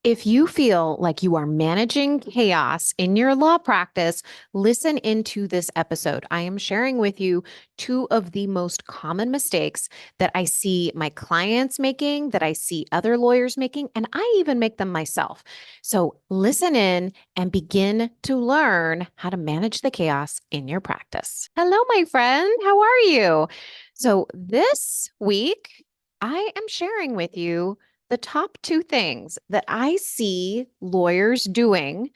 If you feel like you are managing chaos in your law practice, listen into this episode. I am sharing with you two of the most common mistakes that I see my clients making, that I see other lawyers making, and I even make them myself. So listen in and begin to learn how to manage the chaos in your practice. Hello, my friend. How are you? So this week, I am sharing with you the top two things that I see lawyers doing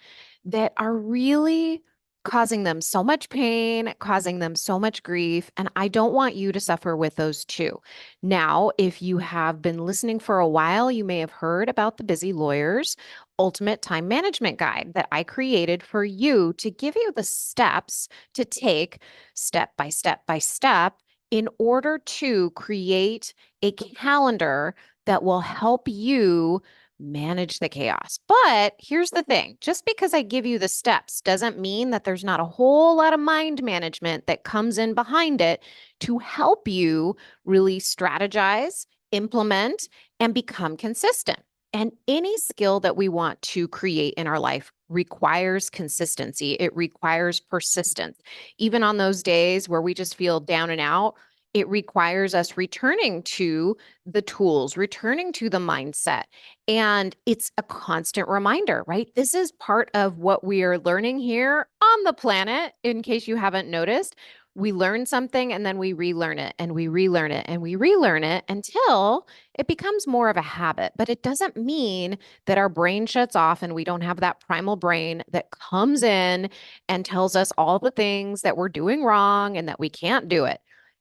that are really causing them so much pain, causing them so much grief. And I don't want you to suffer with those too. Now, if you have been listening for a while, you may have heard about the Busy Lawyers Ultimate Time Management Guide that I created for you to give you the steps to take step by step by step in order to create a calendar that will help you manage the chaos. But here's the thing, just because I give you the steps doesn't mean that there's not a whole lot of mind management that comes in behind it to help you really strategize, implement, and become consistent. And any skill that we want to create in our life requires consistency. It requires persistence. Even on those days where we just feel down and out, it requires us returning to the tools, returning to the mindset. And it's a constant reminder, right? This is part of what we are learning here on the planet. In case you haven't noticed, we learn something and then we relearn it and we relearn it and we relearn it until it becomes more of a habit. But it doesn't mean that our brain shuts off and we don't have that primal brain that comes in and tells us all the things that we're doing wrong and that we can't do it.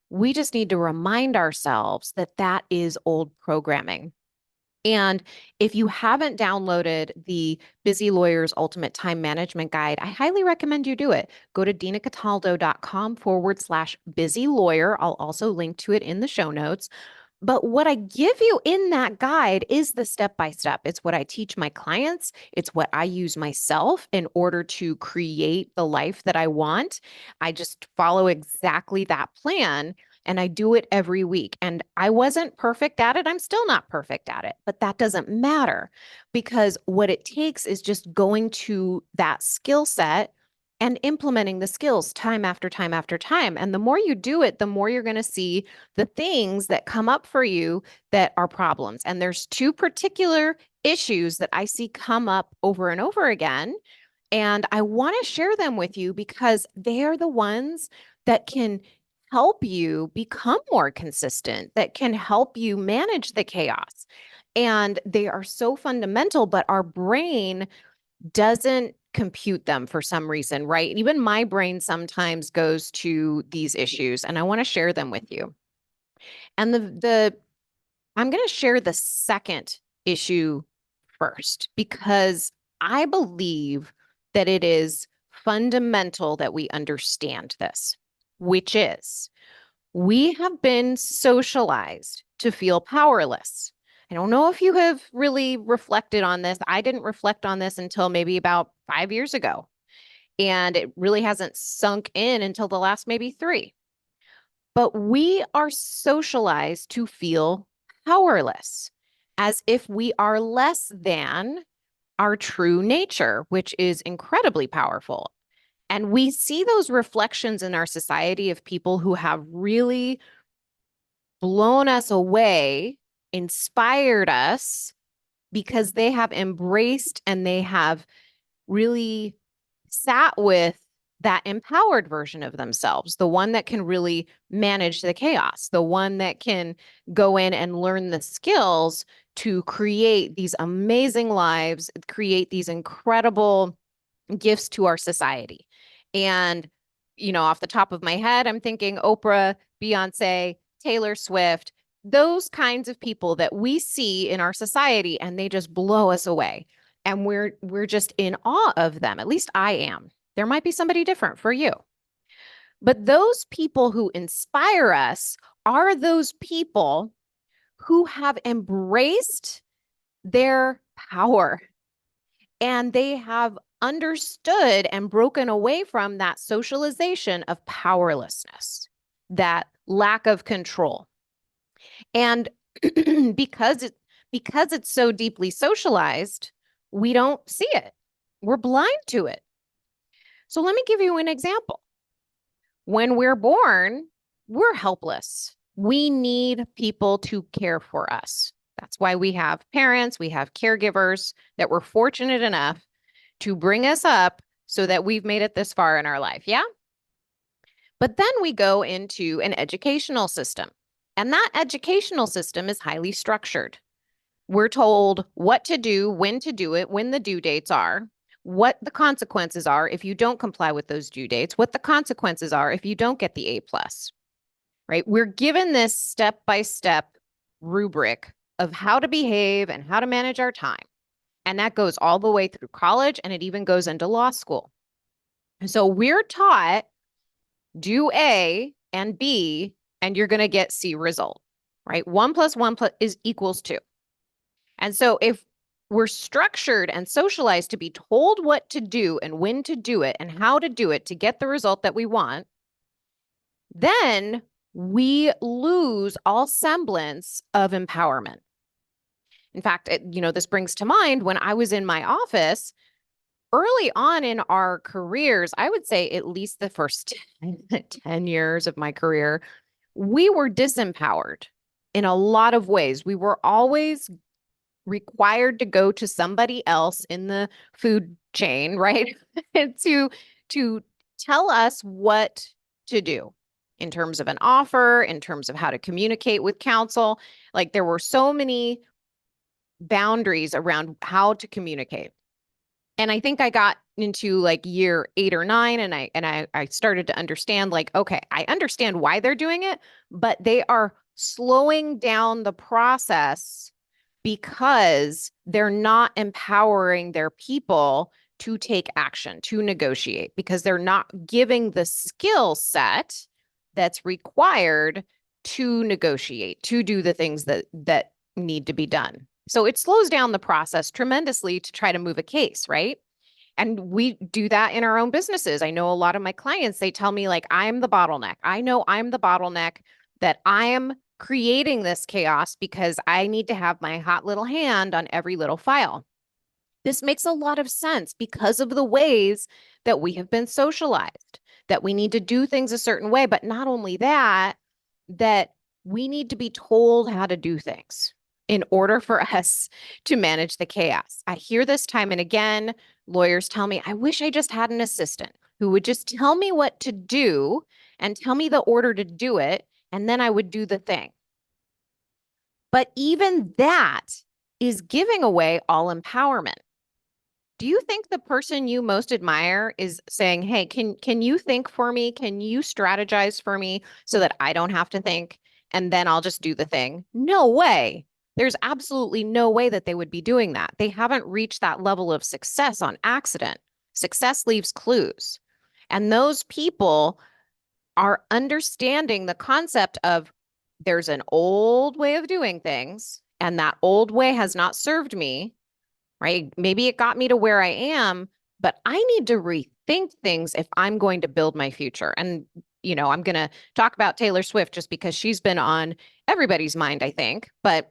We just need to remind ourselves that that is old programming. And if you haven't downloaded the Busy Lawyers Ultimate Time Management Guide, I highly recommend you do it. Go to dinacataldo.com/busy lawyer. I'll also link to it in the show notes. But what I give you in that guide is the step by step. It's what I teach my clients. It's what I use myself in order to create the life that I want. I just follow exactly that plan and I do it every week. And I wasn't perfect at it. I'm still not perfect at it, but that doesn't matter because what it takes is just going to that skill set and implementing the skills time after time after time. And the more you do it, the more you're going to see the things that come up for you that are problems. And there's two particular issues that I see come up over and over again. And I want to share them with you because they're the ones that can help you become more consistent, that can help you manage the chaos. And they are so fundamental, but our brain doesn't compute them for some reason, right? Even my brain sometimes goes to these issues, and I want to share them with you. And the I'm going to share the second issue first because I believe that it is fundamental that we understand this, which is we have been socialized to feel powerless. I don't know if you have really reflected on this. I didn't reflect on this until maybe about 5 years ago. And it really hasn't sunk in until the last maybe three. But we are socialized to feel powerless, as if we are less than our true nature, which is incredibly powerful. And we see those reflections in our society of people who have really blown us away, inspired us because they have embraced and they have really sat with that empowered version of themselves, the one that can really manage the chaos, the one that can go in and learn the skills to create these amazing lives, create these incredible gifts to our society. And, off the top of my head, I'm thinking Oprah, Beyonce, Taylor Swift, those kinds of people that we see in our society and they just blow us away. And we're just in awe of them. At least I am. There might be somebody different for you. But those people who inspire us are those people who have embraced their power and they have understood and broken away from that socialization of powerlessness, that lack of control. And because it's so deeply socialized, we don't see it. We're blind to it. So let me give you an example. When we're born, we're helpless. We need people to care for us. That's why we have parents, we have caregivers that we're fortunate enough to bring us up so that we've made it this far in our life. Yeah. But then we go into an educational system, and that educational system is highly structured. We're told what to do, when to do it, when the due dates are, what the consequences are if you don't comply with those due dates, what the consequences are if you don't get the A plus, right? We're given this step-by-step rubric of how to behave and how to manage our time. And that goes all the way through college, and it even goes into law school. And so we're taught do A and B, and you're going to get C result, right? 1 + 1 is equals 2. And so if we're structured and socialized to be told what to do and when to do it and how to do it to get the result that we want, then we lose all semblance of empowerment. In fact, this brings to mind when I was in my office early on in our careers, I would say at least the first 10 years of my career, we were disempowered in a lot of ways. We were always required to go to somebody else in the food chain, right? to tell us what to do in terms of an offer, in terms of how to communicate with counsel. Like there were so many boundaries around how to communicate. And I think I got into like year 8 or 9 and I started to understand like, okay, I understand why they're doing it, but they are slowing down the process because they're not empowering their people to take action, to negotiate, because they're not giving the skill set that's required to negotiate, to do the things that need to be done. So it slows down the process tremendously to try to move a case, right? And we do that in our own businesses. I know a lot of my clients, they tell me like, I'm the bottleneck. I know I'm the bottleneck, that I am creating this chaos because I need to have my hot little hand on every little file. This makes a lot of sense because of the ways that we have been socialized, that we need to do things a certain way. But not only that, that we need to be told how to do things in order for us to manage the chaos. I hear this time and again. Lawyers tell me, I wish I just had an assistant who would just tell me what to do and tell me the order to do it, and then I would do the thing. But even that is giving away all empowerment. Do you think the person you most admire is saying, hey, can you think for me? Can you strategize for me so that I don't have to think and then I'll just do the thing? No way. There's absolutely no way that they would be doing that. They haven't reached that level of success on accident. Success leaves clues. And those people are understanding the concept of there's an old way of doing things, and that old way has not served me, right? Maybe it got me to where I am, but I need to rethink things if I'm going to build my future. And, I'm going to talk about Taylor Swift just because she's been on everybody's mind, I think, but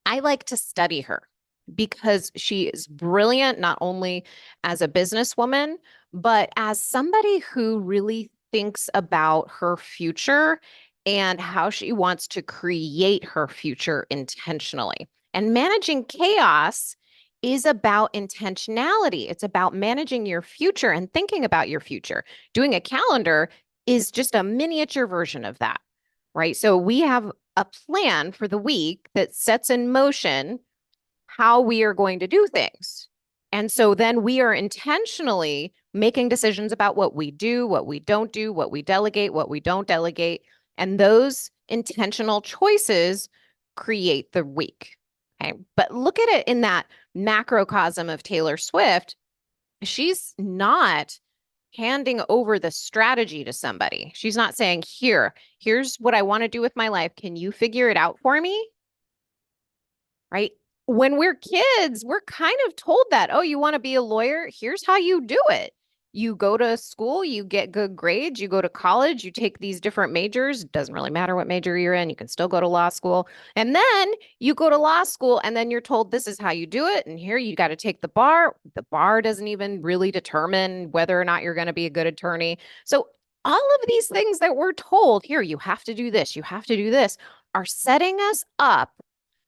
I like to study her because she is brilliant, not only as a businesswoman, but as somebody who really thinks about her future and how she wants to create her future intentionally. And managing chaos is about intentionality. It's about managing your future and thinking about your future. Doing a calendar is just a miniature version of that, right? So we have a plan for the week that sets in motion how we are going to do things. And so then we are intentionally making decisions about what we do, what we don't do, what we delegate, what we don't delegate. And those intentional choices create the week. Okay. But look at it in that macrocosm of Taylor Swift. She's not handing over the strategy to somebody. She's not saying, here's what I want to do with my life. Can you figure it out for me? Right? When we're kids, we're kind of told that, oh, you want to be a lawyer? Here's how you do it. You go to school, you get good grades, you go to college, you take these different majors. Doesn't really matter what major you're in, you can still go to law school. And then you go to law school, and then you're told this is how you do it. And here you got to take the bar. The bar doesn't even really determine whether or not you're going to be a good attorney. So, all of these things that we're told here, you have to do this, you have to do this, are setting us up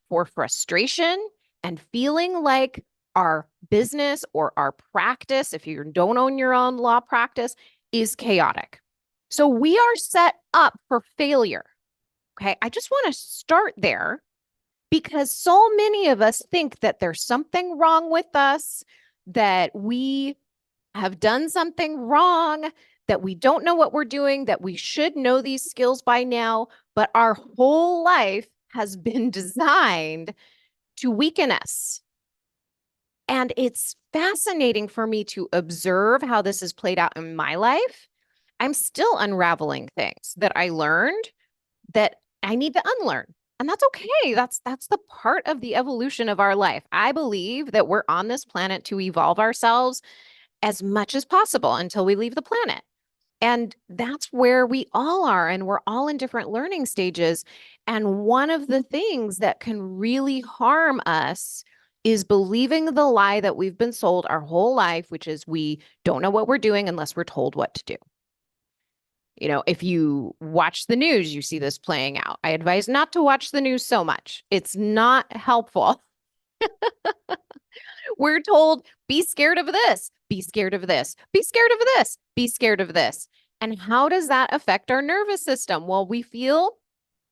for frustration and feeling like our business or our practice, if you don't own your own law practice, is chaotic. So we are set up for failure. Okay. I just want to start there because so many of us think that there's something wrong with us, that we have done something wrong, that we don't know what we're doing, that we should know these skills by now, but our whole life has been designed to weaken us. And it's fascinating for me to observe how this has played out in my life. I'm still unraveling things that I learned that I need to unlearn. And that's okay. That's the part of the evolution of our life. I believe that we're on this planet to evolve ourselves as much as possible until we leave the planet. And that's where we all are. And we're all in different learning stages. And one of the things that can really harm us is believing the lie that we've been sold our whole life, which is we don't know what we're doing unless we're told what to do. You know, if you watch the news, you see this playing out. I advise not to watch the news so much. It's not helpful. We're told, be scared of this, be scared of this, be scared of this, be scared of this. And how does that affect our nervous system? Well, we feel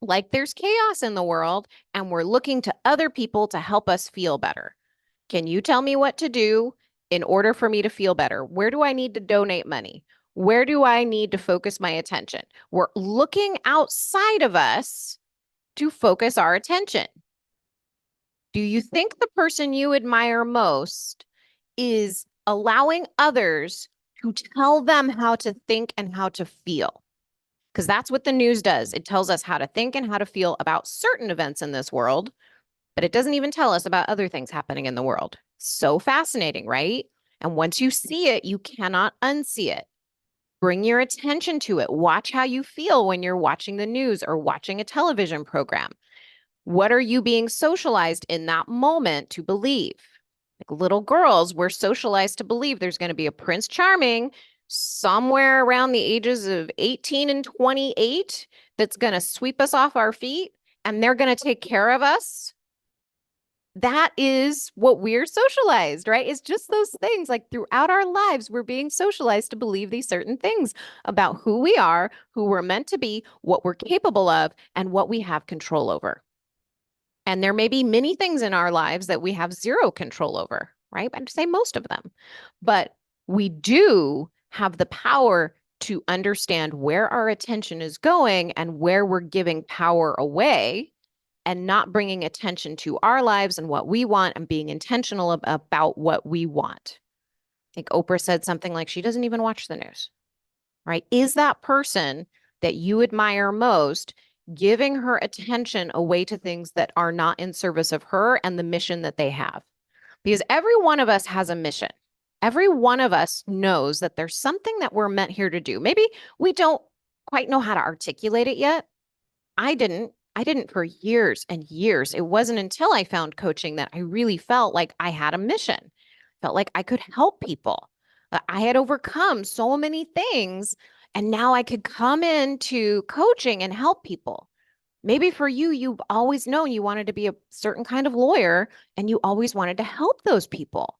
like there's chaos in the world and we're looking to other people to help us feel better. Can you tell me what to do in order for me to feel better? Where do I need to donate money? Where do I need to focus my attention? We're looking outside of us to focus our attention. Do you think the person you admire most is allowing others to tell them how to think and how to feel? Because that's what the news does. It tells us how to think and how to feel about certain events in this world, but it doesn't even tell us about other things happening in the world. So fascinating, right? And once you see it, you cannot unsee it. Bring your attention to it. Watch how you feel when you're watching the news or watching a television program. What are you being socialized in that moment to believe? Like little girls, we're socialized to believe there's going to be a Prince Charming somewhere around the ages of 18 and 28 that's going to sweep us off our feet and they're going to take care of us. That is what we're socialized, right? It's just those things like throughout our lives, we're being socialized to believe these certain things about who we are, who we're meant to be, what we're capable of, and what we have control over. And there may be many things in our lives that we have zero control over, right? I'd say most of them. But we do have the power to understand where our attention is going and where we're giving power away and not bringing attention to our lives and what we want and being intentional about what we want. I think Oprah said something like she doesn't even watch the news, right? Is that person that you admire most giving her attention away to things that are not in service of her and the mission that they have? Because every one of us has a mission. Every one of us knows that there's something that we're meant here to do. Maybe we don't quite know how to articulate it yet. I didn't. I didn't for years and years. It wasn't until I found coaching that I really felt like I had a mission, felt like I could help people. I had overcome so many things, and now I could come into coaching and help people. Maybe for you, you've always known you wanted to be a certain kind of lawyer and you always wanted to help those people.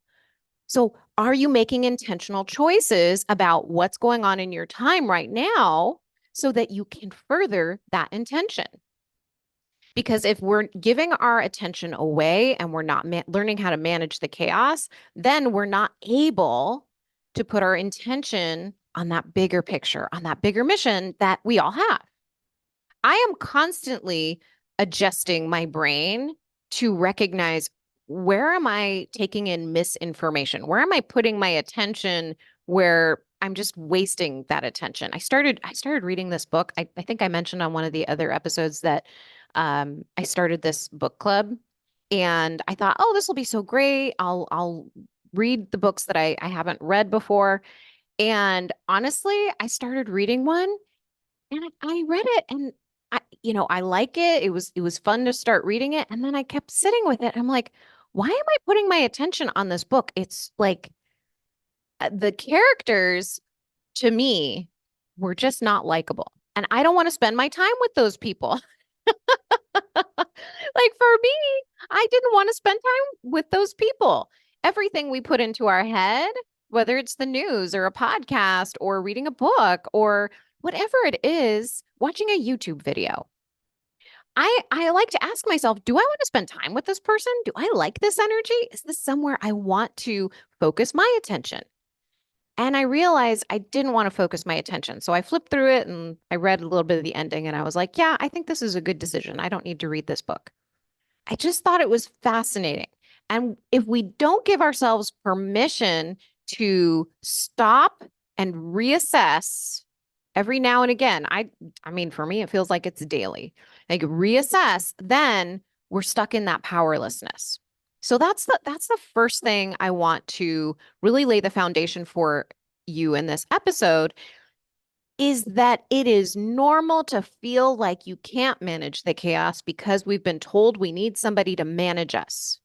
So, are you making intentional choices about what's going on in your time right now so that you can further that intention? Because if we're giving our attention away and we're not learning how to manage the chaos, then we're not able to put our intention on that bigger picture, on that bigger mission that we all have. I am constantly adjusting my brain to recognize where am I taking in misinformation? Where am I putting my attention where I'm just wasting that attention? I started reading this book. I think I mentioned on one of the other episodes that I started this book club and I thought, oh, this will be so great. I'll read the books that I haven't read before. And honestly, I started reading one and I read it and I like it. It was fun to start reading it. And then I kept sitting with it. I'm like, why am I putting my attention on this book? It's like the characters to me were just not likable. And I don't want to spend my time with those people. Like for me, I didn't want to spend time with those people. Everything we put into our head, whether it's the news or a podcast or reading a book or whatever it is, watching a YouTube video. I like to ask myself, do I want to spend time with this person? Do I like this energy? Is this somewhere I want to focus my attention? And I realized I didn't want to focus my attention. So I flipped through it and I read a little bit of the ending and I was like, yeah, I think this is a good decision. I don't need to read this book. I just thought it was fascinating. And if we don't give ourselves permission to stop and reassess every now and again, I mean for me it feels like it's daily. Like reassess, then we're stuck in that powerlessness. So that's the first thing I want to really lay the foundation for you in this episode is that it is normal to feel like you can't manage the chaos because we've been told we need somebody to manage us.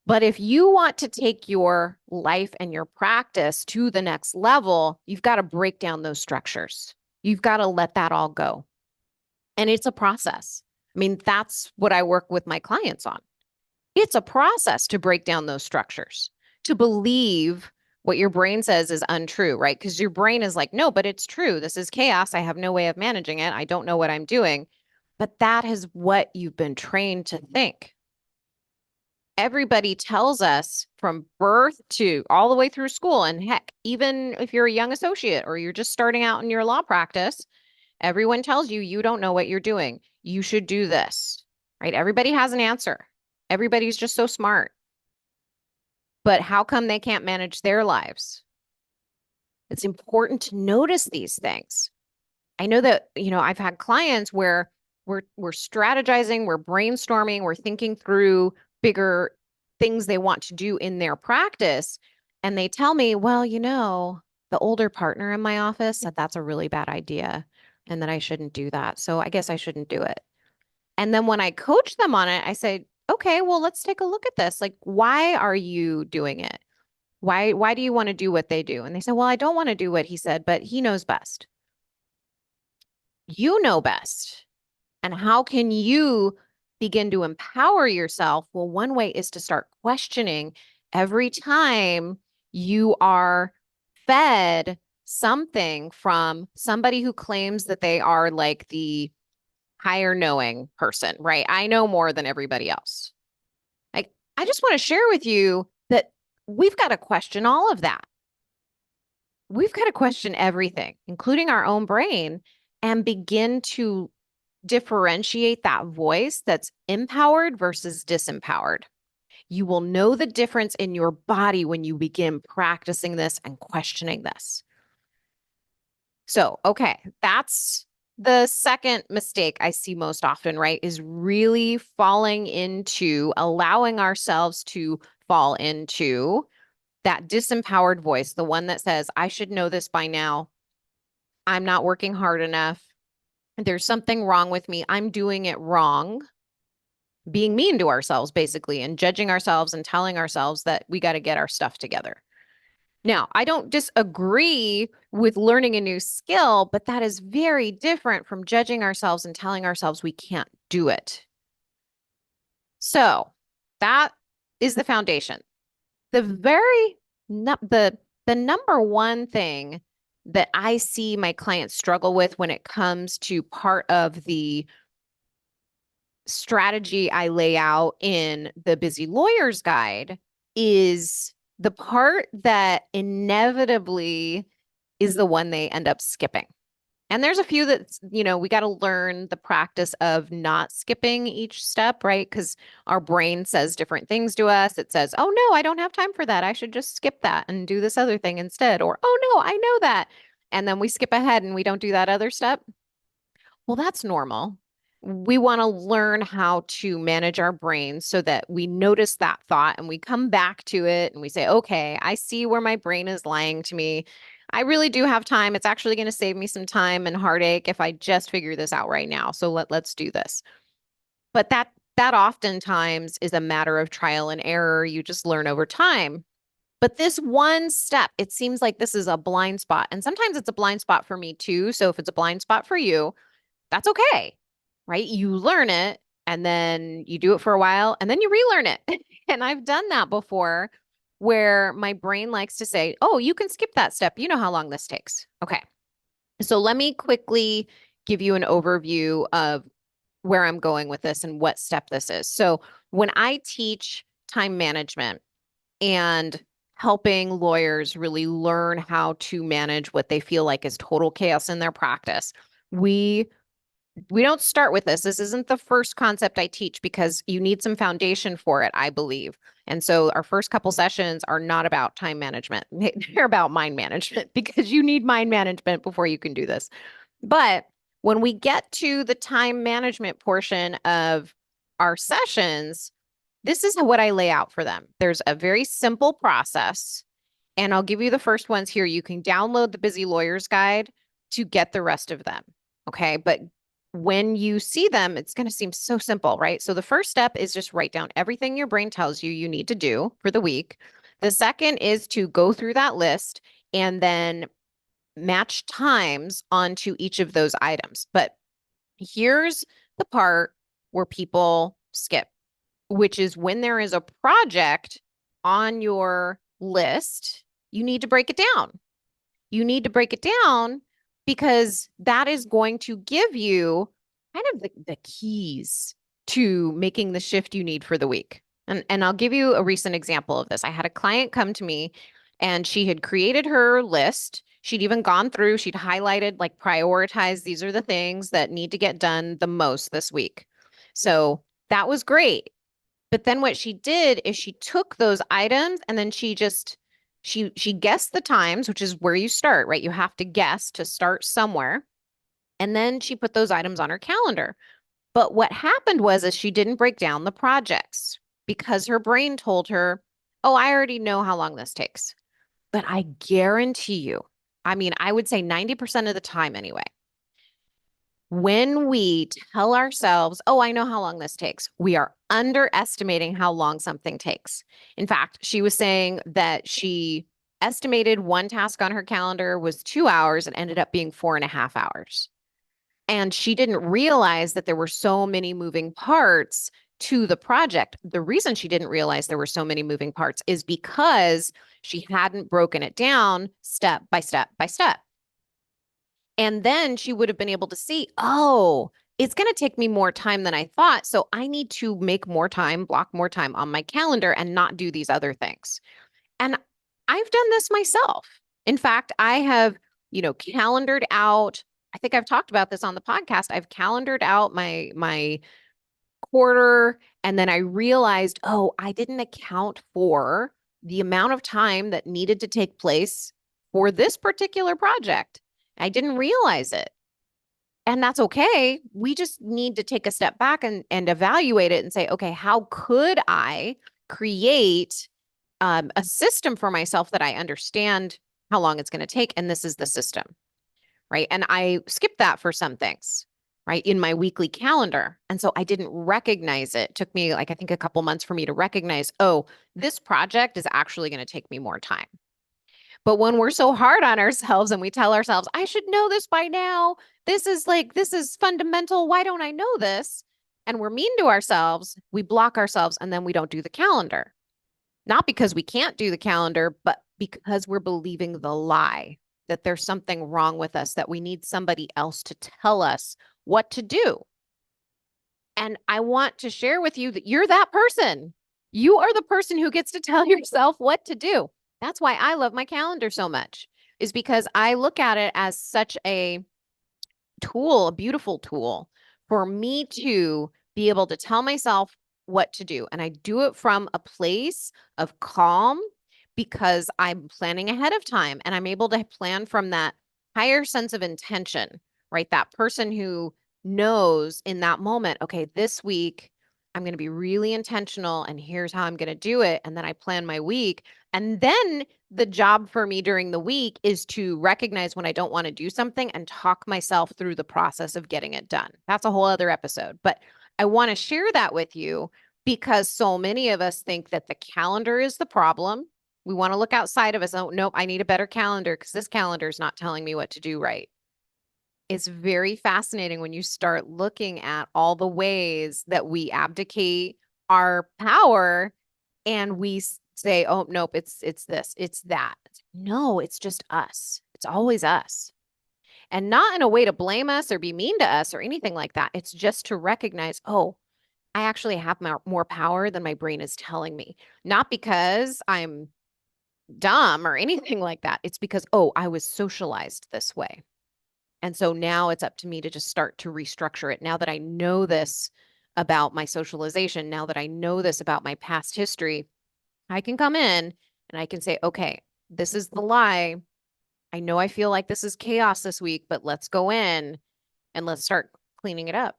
But if you want to take your life and your practice to the next level, you've got to break down those structures. You've got to let that all go. And it's a process. I mean, that's what I work with my clients on. It's a process to break down those structures, to believe what your brain says is untrue, right? Because your brain is like, no, but it's true. This is chaos. I have no way of managing it. I don't know what I'm doing. But that is what you've been trained to think. Everybody tells us from birth to all the way through school. And heck, even if you're a young associate or you're just starting out in your law practice, everyone tells you you don't know what you're doing. You should do this, right? Everybody has an answer. Everybody's just so smart. But how come they can't manage their lives? It's important to notice these things. I know that, I've had clients where we're strategizing, we're brainstorming, we're thinking through bigger things they want to do in their practice. And they tell me, well, the older partner in my office said that's a really bad idea and that I shouldn't do that. So I guess I shouldn't do it. And then when I coach them on it, I say, okay, well, let's take a look at this. Like, why are you doing it? Why do you want to do what they do? And they said, well, I don't want to do what he said, but he knows best. You know best. And how can you begin to empower yourself? Well, one way is to start questioning every time you are fed something from somebody who claims that they are like the higher knowing person, right? I know more than everybody else. Like, I just want to share with you that we've got to question all of that. We've got to question everything, including our own brain, and begin to differentiate that voice that's empowered versus disempowered. You will know the difference in your body when you begin practicing this and questioning this. So, okay, that's the second mistake I see most often, right? Is really falling into allowing ourselves to fall into that disempowered voice, the one that says, I should know this by now. I'm not working hard enough. There's something wrong with me. I'm doing it wrong. Being mean to ourselves, basically, and judging ourselves and telling ourselves that we got to get our stuff together. Now, I don't disagree with learning a new skill, but that is very different from judging ourselves and telling ourselves we can't do it. So that is the foundation. The number one thing that I see my clients struggle with when it comes to part of the strategy I lay out in the Busy Lawyer's Guide is the part that inevitably is the one they end up skipping. And there's a few that, we got to learn the practice of not skipping each step, right? Because our brain says different things to us. It says, oh, no, I don't have time for that. I should just skip that and do this other thing instead. Or, oh, no, I know that. And then we skip ahead and we don't do that other step. Well, that's normal. we want to learn how to manage our brains so that we notice that thought and we come back to it and we say, okay, I see where my brain is lying to me. I really do have time. It's actually going to save me some time and heartache if I just figure this out right now. So let's do this. But that oftentimes is a matter of trial and error. You just learn over time. But this one step, it seems like this is a blind spot. And sometimes it's a blind spot for me too. So if it's a blind spot for you, that's okay, right? You learn it and then you do it for a while and then you relearn it. And I've done that before where my brain likes to say, oh, you can skip that step. You know how long this takes. Okay. So let me quickly give you an overview of where I'm going with this and what step this is. So when I teach time management and helping lawyers really learn how to manage what they feel like is total chaos in their practice, we don't start with this. This isn't the first concept I teach because you need some foundation for it, I believe. And so our first couple sessions are not about time management. They're about mind management because you need mind management before you can do this. But when we get to the time management portion of our sessions, this is what I lay out for them. There's a very simple process, and I'll give you the first ones here. You can download the Busy Lawyer's Guide to get the rest of them. Okay. But when you see them, it's going to seem so simple, right? So the first step is just write down everything your brain tells you you need to do for the week. The second is to go through that list and then match times onto each of those items. But here's the part where people skip, which is when there is a project on your list, you need to break it down. You need to break it down because that is going to give you kind of the keys to making the shift you need for the week. And I'll give you a recent example of this. I had a client come to me and she had created her list. She'd even gone through, she'd highlighted, like prioritized, these are the things that need to get done the most this week. So that was great. But then what she did is she took those items and then she guessed the times, which is where you start, right? You have to guess to start somewhere. And then she put those items on her calendar. But what happened was is she didn't break down the projects because her brain told her, "Oh, I already know how long this takes." But I guarantee you, I mean, I would say 90% of the time anyway, when we tell ourselves, oh, I know how long this takes, we are underestimating how long something takes. In fact, she was saying that she estimated one task on her calendar was 2 hours and ended up being 4.5 hours. And she didn't realize that there were so many moving parts to the project. The reason she didn't realize there were so many moving parts is because she hadn't broken it down step by step by step. And then she would have been able to see, oh, it's going to take me more time than I thought. So I need to make more time, block more time on my calendar and not do these other things. And I've done this myself. In fact, I have, calendared out. I think I've talked about this on the podcast. I've calendared out my quarter and then I realized, oh, I didn't account for the amount of time that needed to take place for this particular project. I didn't realize it. And that's okay. We just need to take a step back and evaluate it and say, okay, how could I create a system for myself that I understand how long it's going to take? And this is the system, right? And I skipped that for some things, right, in my weekly calendar. And so I didn't recognize it. It took me like, I think a couple months for me to recognize, oh, this project is actually going to take me more time. But when we're so hard on ourselves and we tell ourselves, I should know this by now. This is fundamental. Why don't I know this? And we're mean to ourselves. We block ourselves and then we don't do the calendar. Not because we can't do the calendar, but because we're believing the lie that there's something wrong with us, that we need somebody else to tell us what to do. And I want to share with you that you're that person. You are the person who gets to tell yourself what to do. That's why I love my calendar so much, is because I look at it as such a tool, a beautiful tool for me to be able to tell myself what to do. And I do it from a place of calm because I'm planning ahead of time and I'm able to plan from that higher sense of intention, right? That person who knows in that moment, okay, this week I'm going to be really intentional and here's how I'm going to do it. And then I plan my week. And then the job for me during the week is to recognize when I don't want to do something and talk myself through the process of getting it done. That's a whole other episode. But I want to share that with you because so many of us think that the calendar is the problem. We want to look outside of us. Oh, nope, I need a better calendar because this calendar is not telling me what to do right. It's very fascinating when you start looking at all the ways that we abdicate our power and we say, oh, nope, it's this, it's that. No, it's just us. It's always us. And not in a way to blame us or be mean to us or anything like that. It's just to recognize, oh, I actually have more power than my brain is telling me. Not because I'm dumb or anything like that. It's because, oh, I was socialized this way. And so now it's up to me to just start to restructure it. Now that I know this about my socialization, now that I know this about my past history, I can come in and I can say, okay, this is the lie. I know I feel like this is chaos this week, but let's go in and let's start cleaning it up.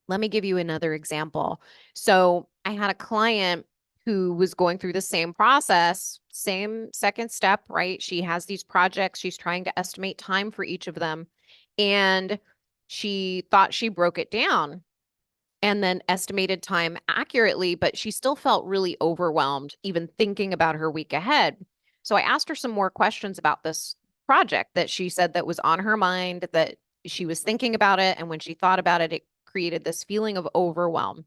Let me give you another example. So I had a client who was going through the same process, same second step, right? She has these projects. She's trying to estimate time for each of them. And she thought she broke it down and then estimated time accurately, but she still felt really overwhelmed, even thinking about her week ahead. So I asked her some more questions about this project that she said that was on her mind, that she was thinking about it. And when she thought about it, it created this feeling of overwhelm.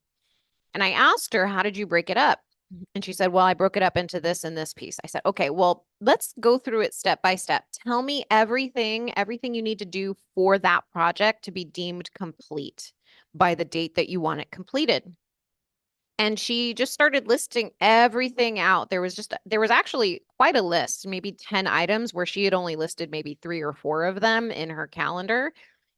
And I asked her, how did you break it up? And she said, well, I broke it up into this and this piece. I said, okay, well, let's go through it step by step. Tell me everything you need to do for that project to be deemed complete by the date that you want it completed. And she just started listing everything out. There was actually quite a list, maybe 10 items where she had only listed maybe 3 or 4 of them in her calendar.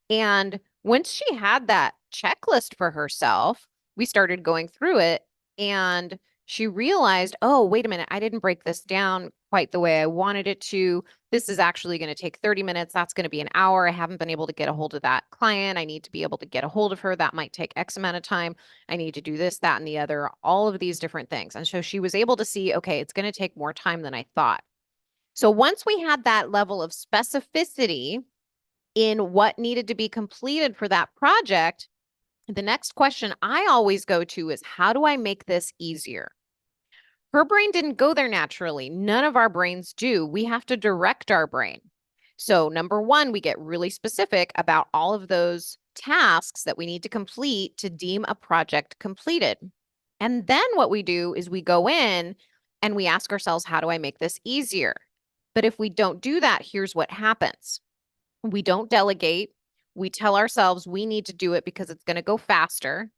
And once she had that checklist for herself, we started going through it and she realized, oh, wait a minute, I didn't break this down quite the way I wanted it to. This is actually going to take 30 minutes. That's going to be an hour. I haven't been able to get a hold of that client. I need to be able to get a hold of her. That might take X amount of time. I need to do this, that, and the other, all of these different things. And so she was able to see, okay, it's going to take more time than I thought. So once we had that level of specificity in what needed to be completed for that project, the next question I always go to is, how do I make this easier? Her brain didn't go there naturally. None of our brains do. We have to direct our brain. So, number one, we get really specific about all of those tasks that we need to complete to deem a project completed. And then what we do is we go in and we ask ourselves, how do I make this easier? But if we don't do that, here's what happens. We don't delegate. We tell ourselves we need to do it because it's going to go faster.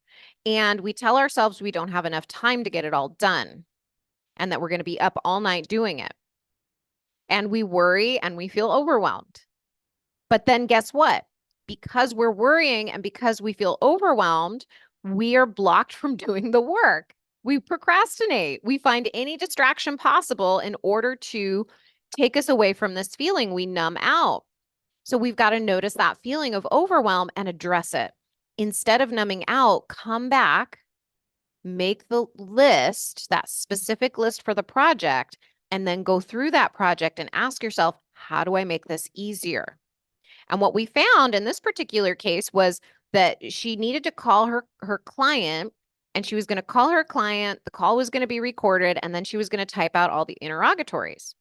And we tell ourselves we don't have enough time to get it all done and that we're going to be up all night doing it. And we worry and we feel overwhelmed. But then guess what? Because we're worrying and because we feel overwhelmed, we are blocked from doing the work. We procrastinate. We find any distraction possible in order to take us away from this feeling. We numb out. So we've got to notice that feeling of overwhelm and address it. Instead of numbing out, come back, make the list, that specific list for the project, and then go through that project and ask yourself, how do I make this easier? And what we found in this particular case was that she needed to call her client, and she was going to call her client. The call was going to be recorded, and then she was going to type out all the interrogatories.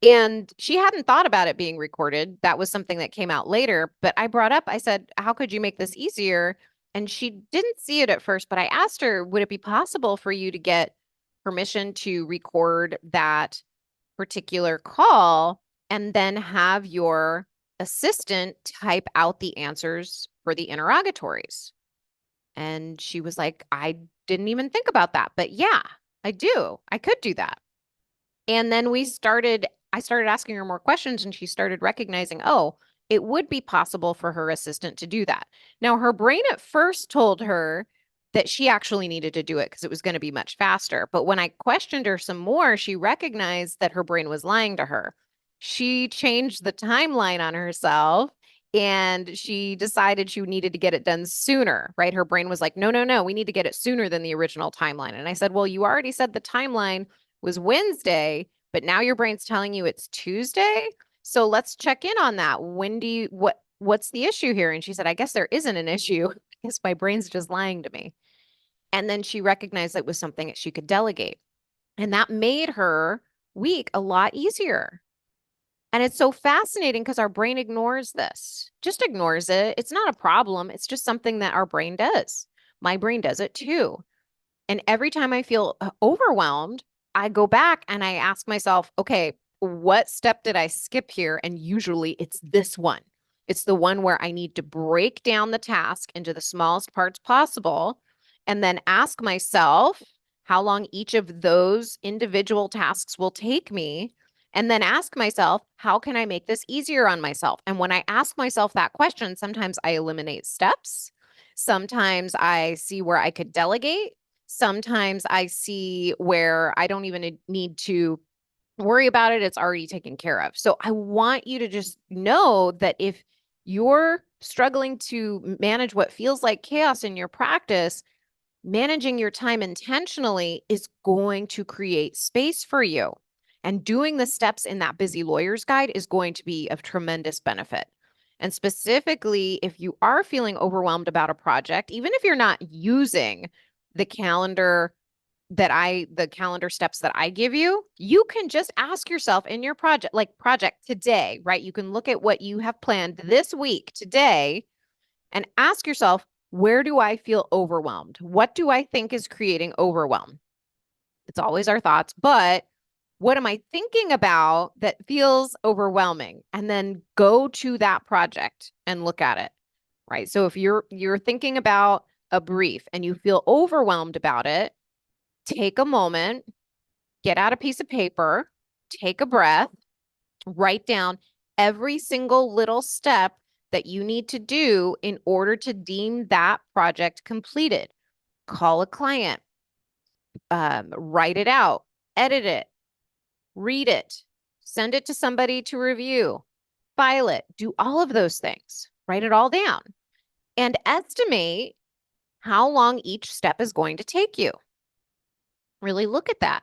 And she hadn't thought about it being recorded. That was something that came out later. But I brought up, I said, how could you make this easier? And she didn't see it at first, but I asked her, would it be possible for you to get permission to record that particular call and then have your assistant type out the answers for the interrogatories? And she was like, I didn't even think about that. But yeah, I do. I could do that. And then I started asking her more questions and she started recognizing, oh, it would be possible for her assistant to do that. Now, her brain at first told her that she actually needed to do it because it was going to be much faster. But when I questioned her some more, she recognized that her brain was lying to her. She changed the timeline on herself And she decided she needed to get it done sooner, right? Her brain was like, no, no, no, we need to get it sooner than the original timeline. And I said, well, you already said the timeline was Wednesday, but now your brain's telling you it's Tuesday. So let's check in on that. What's the issue here? And she said, I guess there isn't an issue. I guess my brain's just lying to me. And then she recognized that it was something that she could delegate. And that made her week a lot easier. And it's so fascinating because our brain ignores this, just ignores it. It's not a problem. It's just something that our brain does. My brain does it too. And every time I feel overwhelmed, I go back and I ask myself, okay, what step did I skip here? And usually it's this one. It's the one where I need to break down the task into the smallest parts possible and then ask myself how long each of those individual tasks will take me. And then ask myself, how can I make this easier on myself? And when I ask myself that question, sometimes I eliminate steps. Sometimes I see where I could delegate. Sometimes I see where I don't even need to worry about it. It's already taken care of. So I want you to just know that if you're struggling to manage what feels like chaos in your practice, managing your time intentionally is going to create space for you. And doing the steps in that busy lawyer's guide is going to be of tremendous benefit. And specifically, if you are feeling overwhelmed about a project, even if you're not using the calendar the calendar steps that I give you, you can just ask yourself in your project today, right? You can look at what you have planned this week today and ask yourself, where do I feel overwhelmed? What do I think is creating overwhelm? It's always our thoughts, but what am I thinking about that feels overwhelming? And then go to that project and look at it, right? So if you're thinking about a brief and you feel overwhelmed about it, take a moment, get out a piece of paper, take a breath, write down every single little step that you need to do in order to deem that project completed. Call a client, write it out, edit it, read it, send it to somebody to review, file it, do all of those things, write it all down, and estimate how long each step is going to take you. Really look at that.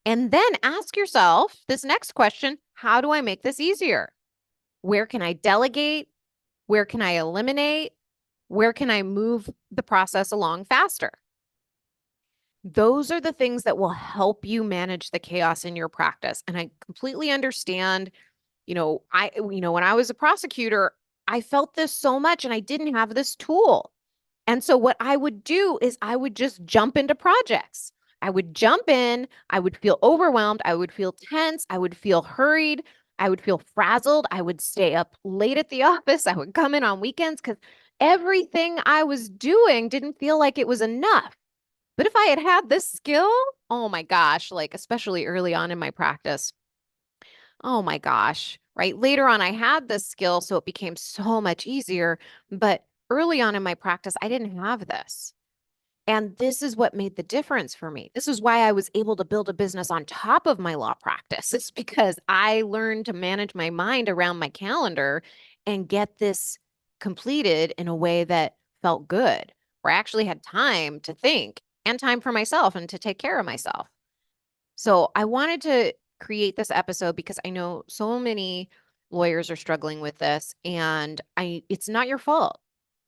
And then ask yourself this next question, how do I make this easier? Where can I delegate? Where can I eliminate? Where can I move the process along faster? Those are the things that will help you manage the chaos in your practice. And I completely understand, when I was a prosecutor, I felt this so much and I didn't have this tool. And so what I would do is I would just jump into projects. I would jump in, I would feel overwhelmed, I would feel tense, I would feel hurried, I would feel frazzled, I would stay up late at the office, I would come in on weekends because everything I was doing didn't feel like it was enough. But if I had had this skill, oh my gosh, like especially early on in my practice, oh my gosh, right? Later on, I had this skill, so it became so much easier. But early on in my practice, I didn't have this. And this is what made the difference for me. This is why I was able to build a business on top of my law practice. It's because I learned to manage my mind around my calendar and get this completed in a way that felt good, where I actually had time to think and time for myself and to take care of myself. So I wanted to create this episode because I know so many lawyers are struggling with this and it's not your fault.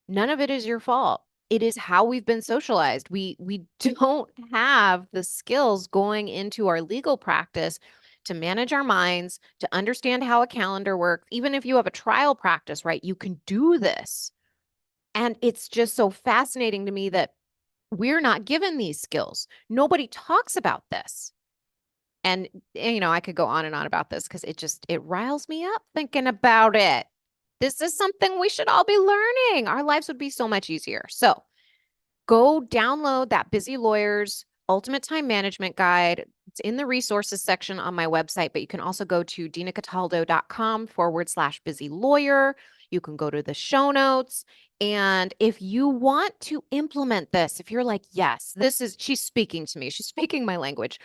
None of it is your fault. It is how we've been socialized. We don't have the skills going into our legal practice to manage our minds, to understand how a calendar works. Even if you have a trial practice, right? You can do this. And it's just so fascinating to me that we're not given these skills. Nobody talks about this. And, I could go on and on about this because it riles me up thinking about it. This is something we should all be learning. Our lives would be so much easier. So go download that Busy Lawyers Ultimate Time Management Guide. It's in the resources section on my website, but you can also go to dinacataldo.com/busy lawyer. You can go to the show notes. And if you want to implement this, if you're like, yes, she's speaking to me, she's speaking my language,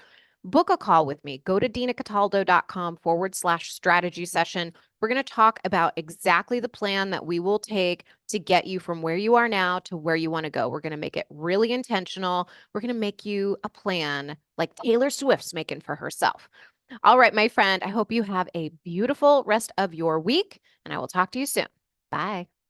book a call with me. Go to dinacataldo.com/strategy session. We're going to talk about exactly the plan that we will take to get you from where you are now to where you want to go. We're going to make it really intentional. We're going to make you a plan like Taylor Swift's making for herself. All right, my friend, I hope you have a beautiful rest of your week, and I will talk to you soon. Bye.